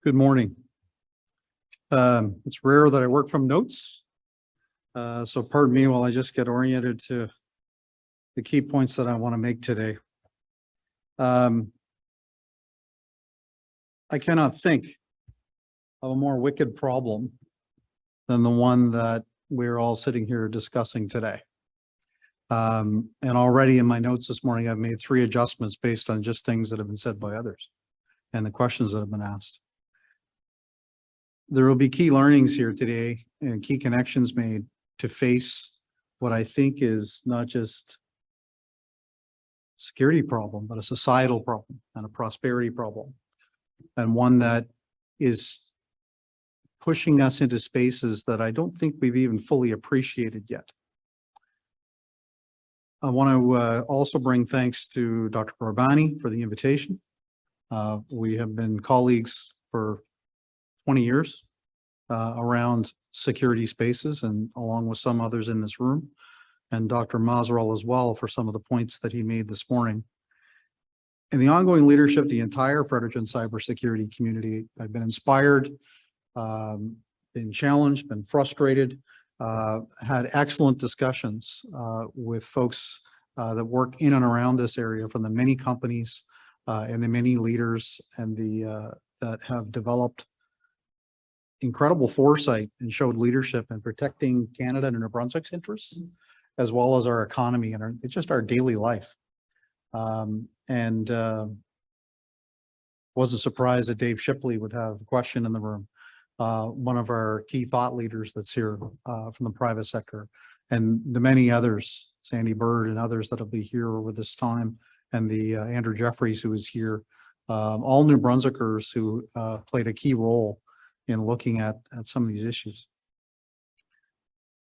Good morning. It's rare that I work from notes. So pardon me while I just get oriented to the key points that I want to make today. I cannot think of a more wicked problem than the one that we're all sitting here discussing today. And already in my notes this morning, I've made 3 adjustments based on just things that have been said by others and the questions that have been asked. There will be key learnings here today and key connections made to face what I think is not just a security problem, but a societal problem and a prosperity problem, and one that is pushing us into spaces that I don't think we've even fully appreciated yet. I want to also bring thanks to Dr. Corbani for the invitation. We have been colleagues for 20 years around security spaces, and along with some others in this room, and Dr. Mazerel as well for some of the points that he made this morning. In the ongoing leadership of the entire Fredericton cybersecurity community, I've been inspired, been challenged, been frustrated, had excellent discussions with folks that work in and around this area, from the many companies and the many leaders and the that have developed incredible foresight and showed leadership in protecting Canada and New Brunswick's interests, as well as our economy and it's just our daily life. Wasn't surprised that Dave Shipley would have a question in the room. One of our key thought leaders that's here from the private sector, and the many others, Sandy Bird and others that'll be here over this time, and the Andrew Jeffries who is here, all New Brunswickers who played a key role in looking at some of these issues.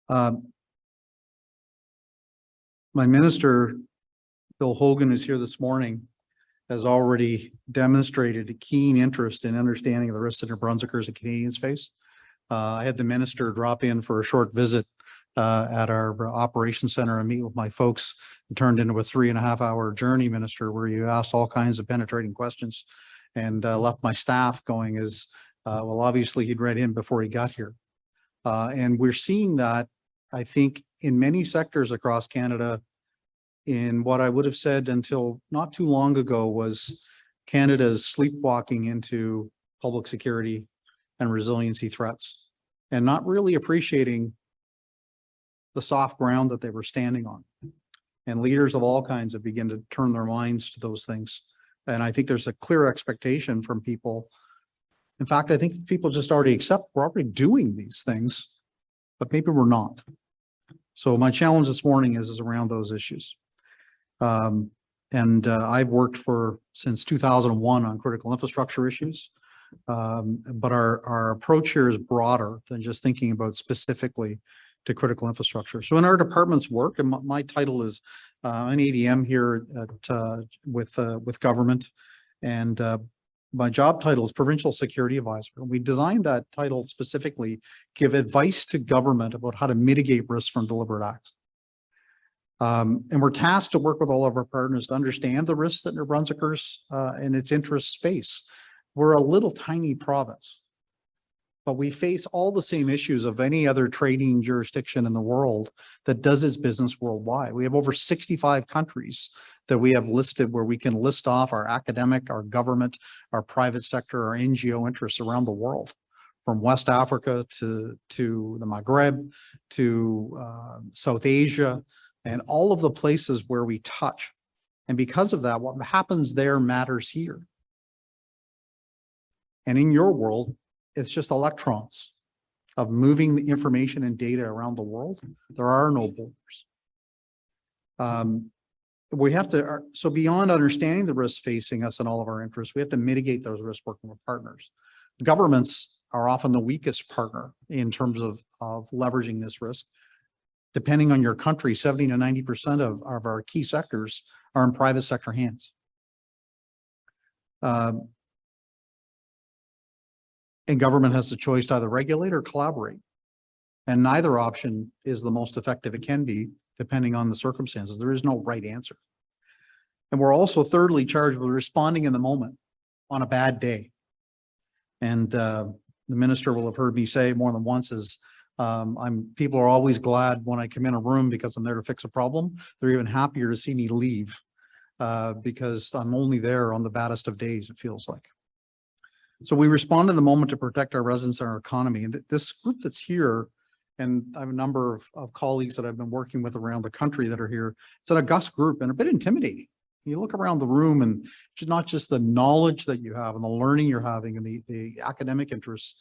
My minister, Bill Hogan, is here this morning, has already demonstrated a keen interest in understanding the risks that New Brunswickers and Canadians face. I had the minister drop in for a short visit at our operations center and meet with my folks. It turned into a 3.5-hour journey, minister, where you asked all kinds of penetrating questions, and left my staff going as, well, obviously he'd read in before he got here. And we're seeing that, I think, in many sectors across Canada, in what I would have said until not too long ago was Canada's sleepwalking into public security and resiliency threats, and not really appreciating the soft ground that they were standing on. And leaders of all kinds have begun to turn their minds to those things. And I think there's a clear expectation from people. In fact, I think people just already accept we're already doing these things, but maybe we're not. So my challenge this morning is around those issues. I've worked since 2001 on critical infrastructure issues. But our approach here is broader than just thinking about specifically to critical infrastructure. So in our department's work, and my title is an ADM here with government, and my job title is Provincial Security Advisor. We designed that title specifically, give advice to government about how to mitigate risks from deliberate acts. And we're tasked to work with all of our partners to understand the risks that New Brunswickers and its interests face. We're a little tiny province, but we face all the same issues of any other trading jurisdiction in the world that does its business worldwide. We have over 65 countries that we have listed where we can list off our academic, our government, our private sector, our NGO interests around the world, from West Africa to the Maghreb, to South Asia, and all of the places where we touch. And because of that, what happens there matters here. And in your world, it's just electrons of moving the information and data around the world. There are no borders. We have to, so beyond understanding the risks facing us and all of our interests, we have to mitigate those risks working with partners. Governments are often the weakest partner in terms of leveraging this risk. Depending on your country, 70 to 90% of our key sectors are in private sector hands. And government has the choice to either regulate or collaborate. And neither option is the most effective it can be, depending on the circumstances. There is no right answer. And we're also thirdly charged with responding in the moment on a bad day. And the minister will have heard me say more than once is people are always glad when I come in a room because I'm there to fix a problem. They're even happier to see me leave because I'm only there on the baddest of days, it feels like. So we respond in the moment to protect our residents and our economy. And this group that's here, and I have a number of colleagues that I've been working with around the country that are here. It's an august group and a bit intimidating. You look around the room and not just the knowledge that you have and the learning you're having and the academic interests,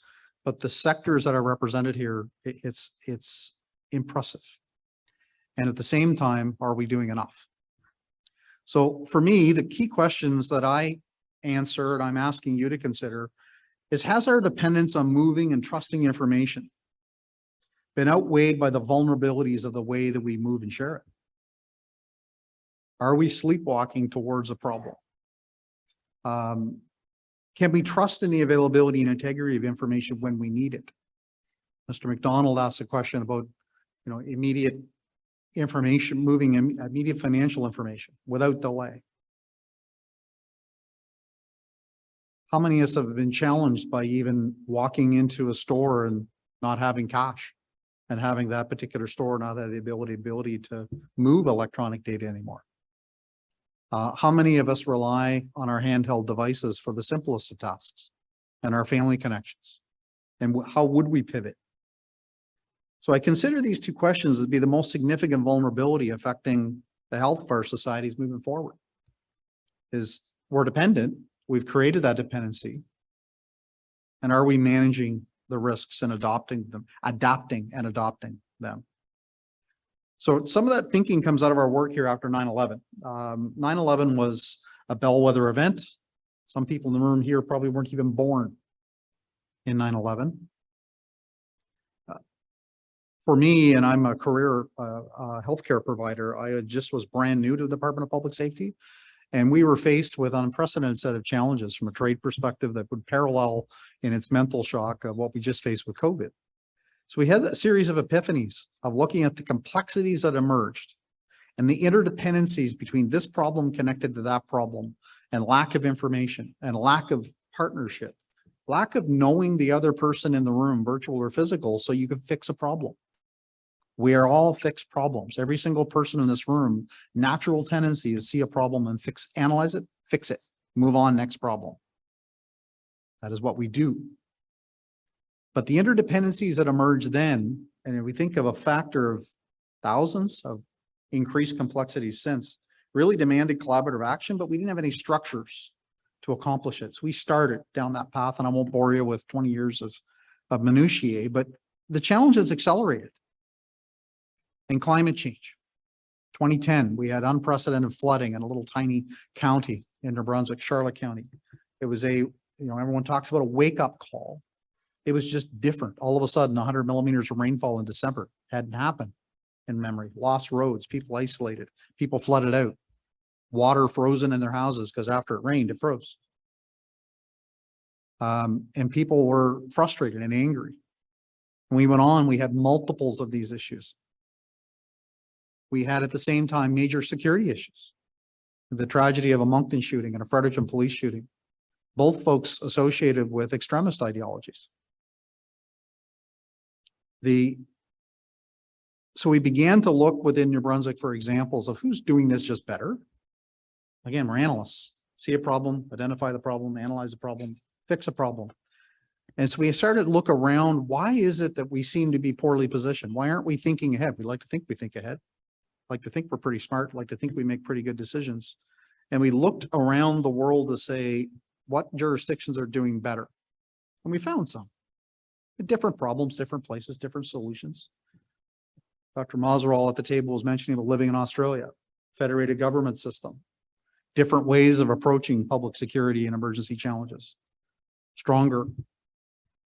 but the sectors that are represented here, it's impressive. And at the same time, are we doing enough? So for me, the key questions that I answer and I'm asking you to consider is, has our dependence on moving and trusting information been outweighed by the vulnerabilities of the way that we move and share it? Are we sleepwalking towards a problem? Can we trust in the availability and integrity of information when we need it? Mr. McDonald asked a question about, immediate information, moving immediate financial information without delay. How many of us have been challenged by even walking into a store and not having cash and having that particular store not have the ability to move electronic data anymore? How many of us rely on our handheld devices for the simplest of tasks and our family connections? And how would we pivot? So I consider these two questions to be the most significant vulnerability affecting the health of our societies moving forward. Is we're dependent, we've created that dependency, and are we managing the risks and adapting and adopting them? So some of that thinking comes out of our work here after 9/11. 9/11 was a bellwether event. Some people in the room here probably weren't even born in 9/11. For me, and I'm a career healthcare provider, I just was brand new to the Department of Public Safety. And we were faced with an unprecedented set of challenges from a trade perspective that would parallel in its mental shock of what we just faced with COVID. So we had a series of epiphanies of looking at the complexities that emerged and the interdependencies between this problem connected to that problem, and lack of information and lack of partnership, lack of knowing the other person in the room, virtual or physical, so you can fix a problem. We are all fixed problems. Every single person in this room, natural tendency is see a problem and analyze it, fix it, move on, next problem. That is what we do. But the interdependencies that emerge then, and if we think of a factor of thousands of increased complexities since, really demanded collaborative action, but we didn't have any structures to accomplish it. So we started down that path, and I won't bore you with 20 years of minutiae, but the challenge has accelerated. And climate change. 2010, we had unprecedented flooding in a little tiny county in New Brunswick, Charlotte County. It was everyone talks about a wake-up call. It was just different. All of a sudden, 100 millimeters of rainfall in December hadn't happened in memory. Lost roads, people isolated, people flooded out, water frozen in their houses because after it rained, it froze. And people were frustrated and angry. When we went on, we had multiples of these issues. We had at the same time major security issues. The tragedy of a Moncton shooting and a Fredericton police shooting, both folks associated with extremist ideologies. So we began to look within New Brunswick for examples of who's doing this just better. Again, we're analysts. See a problem, identify the problem, analyze the problem, fix a problem. And so we started to look around, why is it that we seem to be poorly positioned? Why aren't we thinking ahead? We like to think we think ahead. Like to think we're pretty smart, like to think we make pretty good decisions. And we looked around the world to say, what jurisdictions are doing better? And we found some. Different problems, different places, different solutions. Dr. Mazeral at the table was mentioning about living in Australia, federated government system, different ways of approaching public security and emergency challenges. Stronger,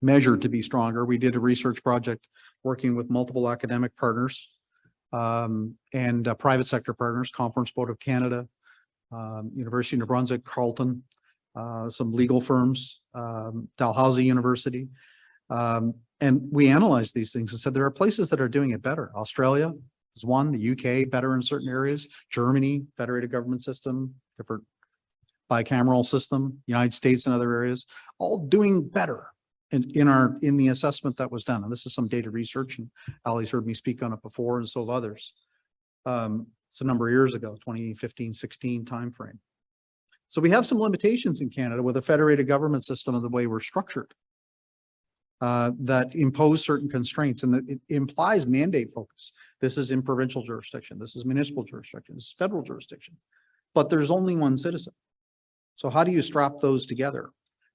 measured to be stronger. We did a research project working with multiple academic partners and private sector partners, Conference Board of Canada, University of New Brunswick, Carleton, some legal firms, Dalhousie University. And we analyzed these things and said there are places that are doing it better. Australia is one, the UK better in certain areas, Germany, federated government system, different bicameral system, United States and other areas, all doing better in the assessment that was done. And this is some data research, and Ali's heard me speak on it before, and so have others. It's a number of years ago, 2015, 16 timeframe. So we have some limitations in Canada with a federated government system of the way we're structured that impose certain constraints, and that it implies mandate focus. This is in provincial jurisdiction. This is municipal jurisdiction. This is federal jurisdiction. But there's only one citizen. So how do you strap those together?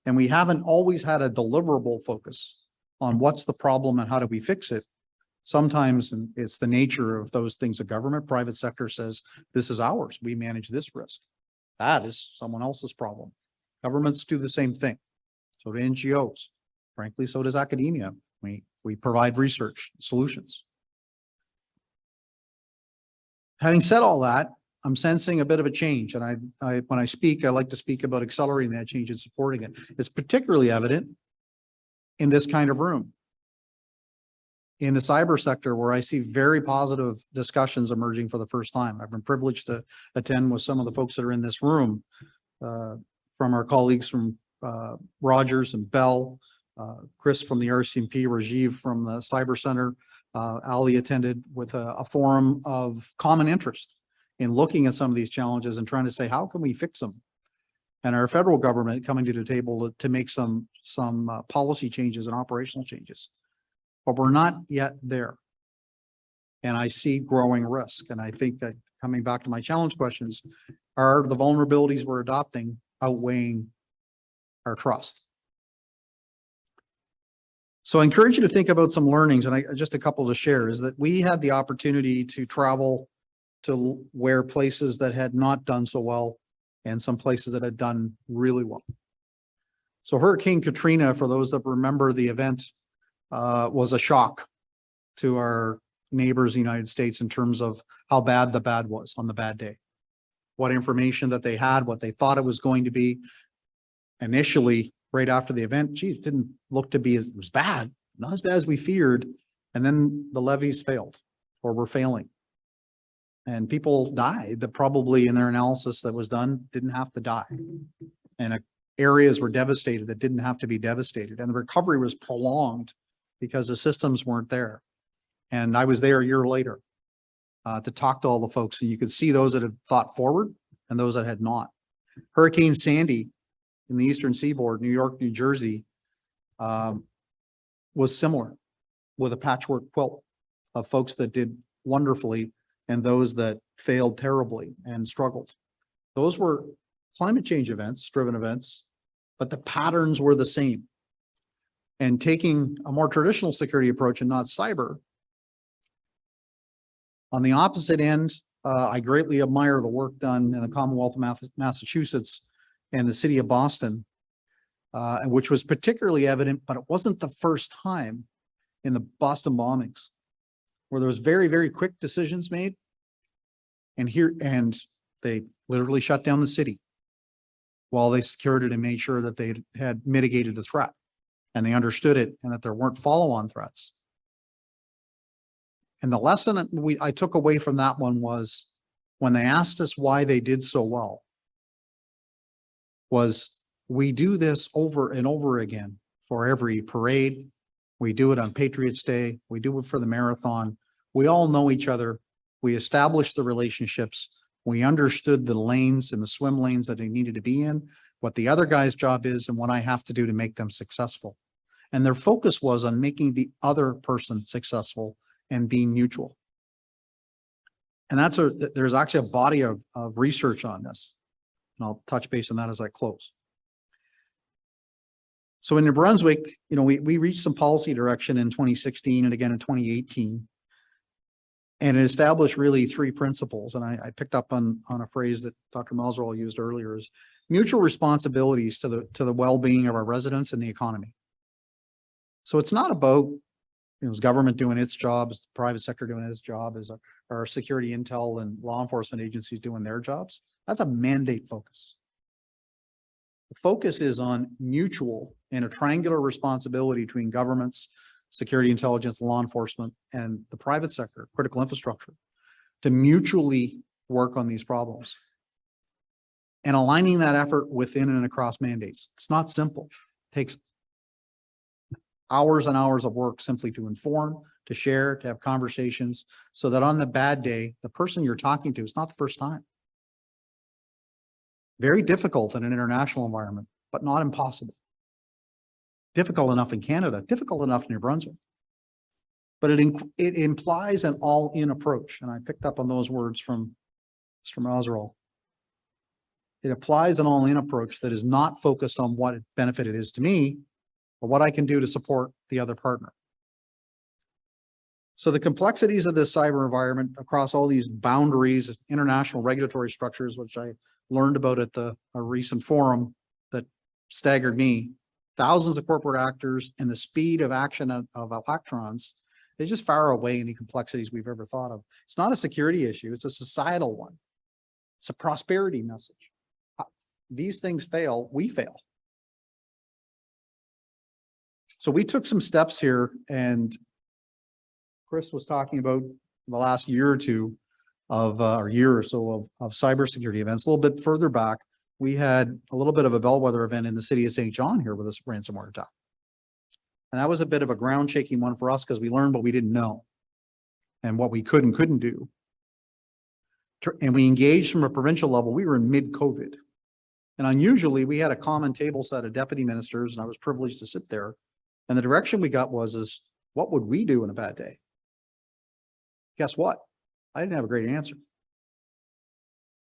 And we haven't always had a deliverable focus on what's the problem and how do we fix it. Sometimes it's the nature of those things of government. Private sector says, this is ours. We manage this risk. That is someone else's problem. Governments do the same thing. So do NGOs. Frankly, so does academia. We provide research solutions. Having said all that, I'm sensing a bit of a change. And when I speak, I like to speak about accelerating that change and supporting it. It's particularly evident in this kind of room. In the cyber sector, where I see very positive discussions emerging for the first time. I've been privileged to attend with some of the folks that are in this room, from our colleagues from Rogers and Bell, Chris from the RCMP, Rajiv from the Cyber Center. Ali attended with a forum of common interest in looking at some of these challenges and trying to say, how can we fix them? And our federal government coming to the table to make some policy changes and operational changes. But we're not yet there. And I see growing risk. And I think that coming back to my challenge questions, are the vulnerabilities we're adopting outweighing our trust? So I encourage you to think about some learnings, and just a couple to share, is that we had the opportunity to travel to where places that had not done so well and some places that had done really well. So Hurricane Katrina, for those that remember the event, was a shock to our neighbors in the United States in terms of how bad the bad was on the bad day. What information that they had, what they thought it was going to be. Initially, right after the event, geez, it didn't look to be, it was bad, not as bad as we feared. And then the levees failed or were failing. And people died that probably in their analysis that was done didn't have to die. And areas were devastated that didn't have to be devastated. And the recovery was prolonged because the systems weren't there. And I was there a year later to talk to all the folks, and you could see those that had thought forward and those that had not. Hurricane Sandy in the Eastern Seaboard, New York, New Jersey, was similar, with a patchwork quilt of folks that did wonderfully and those that failed terribly and struggled. Those were climate change events, driven events, but the patterns were the same. And taking a more traditional security approach and not cyber, on the opposite end, I greatly admire the work done in the Commonwealth of Massachusetts and the city of Boston, which was particularly evident, but it wasn't the first time in the Boston bombings where there was very, very quick decisions made. And they literally shut down the city while they secured it and made sure that they had mitigated the threat and they understood it and that there weren't follow-on threats. And the lesson I took away from that one was when they asked us why they did so well, was we do this over and over again for every parade. We do it on Patriots Day. We do it for the marathon. We all know each other. We established the relationships. We understood the lanes and the swim lanes that they needed to be in, what the other guy's job is, and what I have to do to make them successful. And their focus was on making the other person successful and being mutual. And there's actually a body of research on this. And I'll touch base on that as I close. So in New Brunswick, we reached some policy direction in 2016 and again in 2018. And it established really three principles. And I picked up on a phrase that Dr. Mausrol used earlier, is mutual responsibilities to the well-being of our residents and the economy. So it's not about, is government doing its job, is the private sector doing its job, is our security intel and law enforcement agencies doing their jobs. That's a mandate focus. The focus is on mutual and a triangular responsibility between governments, security intelligence, law enforcement, and the private sector, critical infrastructure, to mutually work on these problems. and aligning that effort within and across mandates. It's not simple. It takes hours and hours of work simply to inform, to share, to have conversations, so that on the bad day, the person you're talking to is not the first time. Very difficult in an international environment, but not impossible. Difficult enough in Canada, difficult enough in New Brunswick. But it implies an all-in approach. And I picked up on those words from Mr. Mazerow. It applies an all-in approach that is not focused on what benefit it is to me, but what I can do to support the other partner. So the complexities of this cyber environment across all these boundaries, international regulatory structures, which I learned about at a recent forum that staggered me, thousands of corporate actors and the speed of action of electrons, they just far away any complexities we've ever thought of. It's not a security issue, it's a societal one. It's a prosperity message. These things fail, we fail. So we took some steps here, and Chris was talking about the last year or two of, or year or so of cybersecurity events. A little bit further back, we had a little bit of a bellwether event in the city of St. John here with this ransomware attack. And that was a bit of a ground shaking one for us because we learned what we didn't know and what we could and couldn't do. And we engaged from a provincial level. We were in mid-COVID. And unusually, we had a common table set of deputy ministers, and I was privileged to sit there. And the direction we got was, what would we do in a bad day? Guess what? I didn't have a great answer.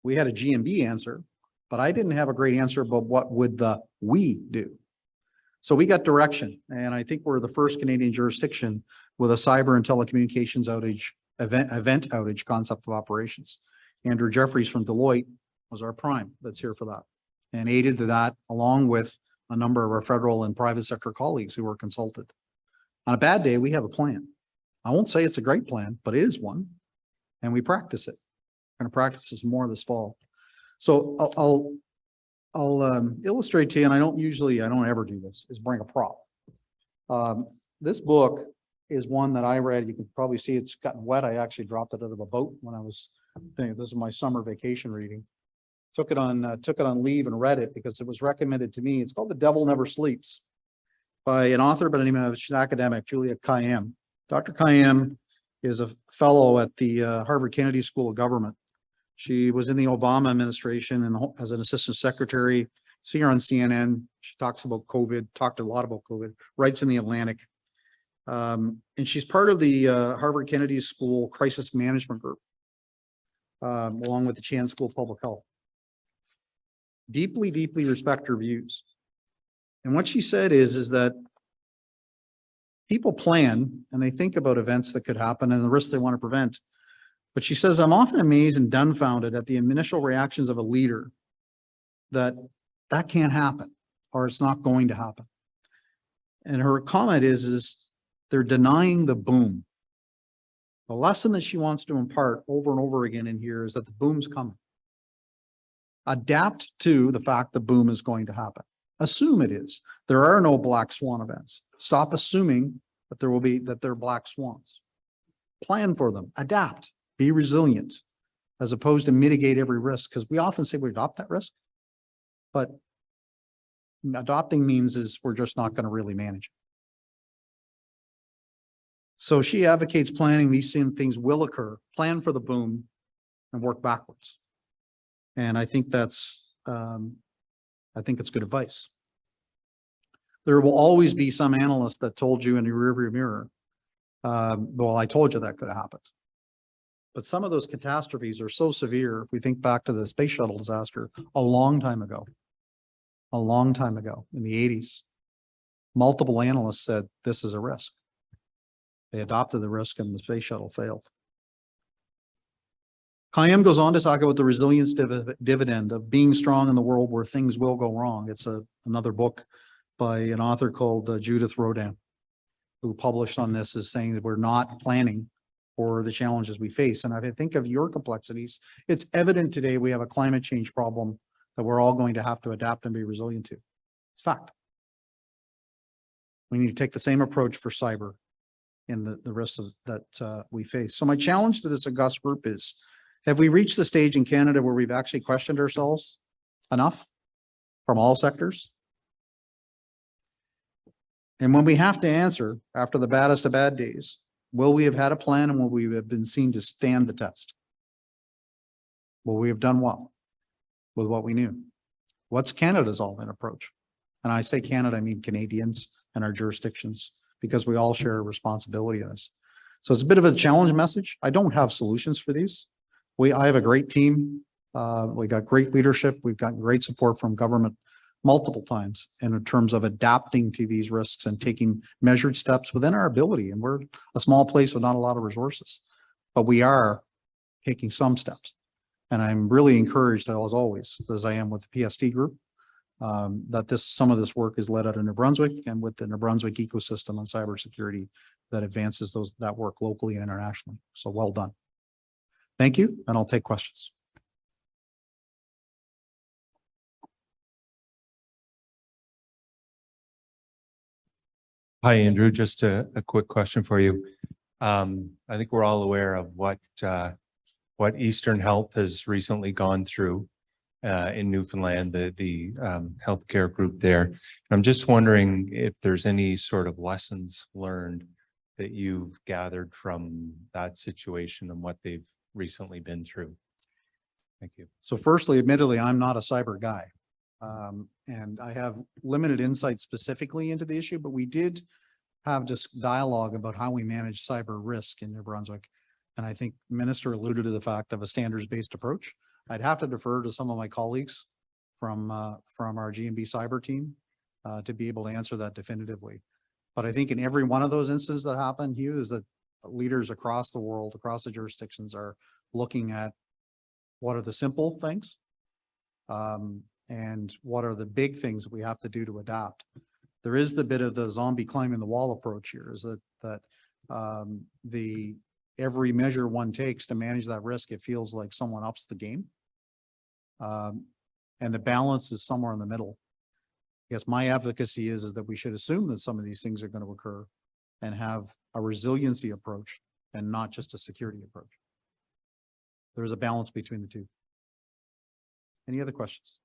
We had a GMB answer, but I didn't have a great answer about what would we do. So we got direction, and I think we're the first Canadian jurisdiction with a cyber and telecommunications outage event outage concept of operations. Andrew Jeffries from Deloitte was our prime that's here for that, and aided to that along with a number of our federal and private sector colleagues who were consulted. On a bad day, we have a plan. I won't say it's a great plan, but it is one, and we practice it. We're going to practice this more this fall. So I'll illustrate to you, and I don't ever do this, is bring a prop. This book is one that I read. You can probably see it's gotten wet. I actually dropped it out of a boat when I was thinking, this is my summer vacation reading. Took it on leave and read it because it was recommended to me. It's called The Devil Never Sleeps by an author by the name of, she's an academic, Julia Kayyem. Dr. Kayyem is a fellow at the Harvard Kennedy School of Government. She was in the Obama administration and as an assistant secretary. See her on CNN. She talks about COVID, talked a lot about COVID, writes in the Atlantic. And she's part of the Harvard Kennedy School Crisis Management Group, along with the Chan School of Public Health. Deeply, deeply respect her views. And what she said is that people plan and they think about events that could happen and the risks they want to prevent. But she says, I'm often amazed and dumbfounded at the initial reactions of a leader that can't happen or it's not going to happen. And her comment is they're denying the boom. The lesson that she wants to impart over and over again in here is that the boom's coming. Adapt to the fact the boom is going to happen. Assume it is. There are no black swan events. Stop assuming that there are black swans. Plan for them. Adapt. Be resilient, as opposed to mitigate every risk. Because we often say we adopt that risk, but adopting means we're just not going to really manage it. So she advocates planning. These same things will occur. Plan for the boom and work backwards. And I think it's good advice. There will always be some analyst that told you in your rearview mirror, well, I told you that could have happened. But some of those catastrophes are so severe. If we think back to the space shuttle disaster a long time ago in the 80s, multiple analysts said this is a risk. They adopted the risk and the space shuttle failed. Kayyem goes on to talk about the resilience dividend of being strong in the world where things will go wrong. It's another book by an author called Judith Rodin, who published on this, is saying that we're not planning for the challenges we face. And if I think of your complexities, it's evident today we have a climate change problem that we're all going to have to adapt and be resilient to. It's fact. We need to take the same approach for cyber in the risks that we face. So my challenge to this august group is, have we reached the stage in Canada where we've actually questioned ourselves enough from all sectors? And when we have to answer after the baddest of bad days, will we have had a plan and will we have been seen to stand the test? Will we have done well with what we knew? What's Canada's all-in approach? And I say Canada, I mean Canadians and our jurisdictions, because we all share a responsibility in this. So it's a bit of a challenge message. I don't have solutions for these. I have a great team. We got great leadership. We've got great support from government multiple times in terms of adapting to these risks and taking measured steps within our ability. And we're a small place with not a lot of resources, but we are taking some steps. And I'm really encouraged, as always, as I am with the PSD group, that some of this work is led out of New Brunswick and with the New Brunswick ecosystem on cybersecurity that advances that work locally and internationally. So well done. Thank you, and I'll take questions. Hi, Andrew. Just a quick question for you. I think we're all aware of what Eastern Health has recently gone through in Newfoundland, the healthcare group there. I'm just wondering if there's any sort of lessons learned that you've gathered from that situation and what they've recently been through. Thank you. So firstly, admittedly, I'm not a cyber guy. And I have limited insight specifically into the issue, but we did have just dialogue about how we manage cyber risk in New Brunswick. And I think the minister alluded to the fact of a standards-based approach. I'd have to defer to some of my colleagues from our GMB cyber team to be able to answer that definitively. But I think in every one of those instances that happened, Hugh, is that leaders across the world, across the jurisdictions are looking at what are the simple things and what are the big things that we have to do to adapt. There is the bit of the zombie climbing the wall approach here, is that every measure one takes to manage that risk, it feels like someone ups the game. And the balance is somewhere in the middle. I guess my advocacy is that we should assume that some of these things are going to occur and have a resiliency approach and not just a security approach. There's a balance between the two. Any other questions?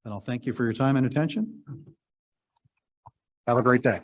And I'll thank you for your time and attention. Have a great day.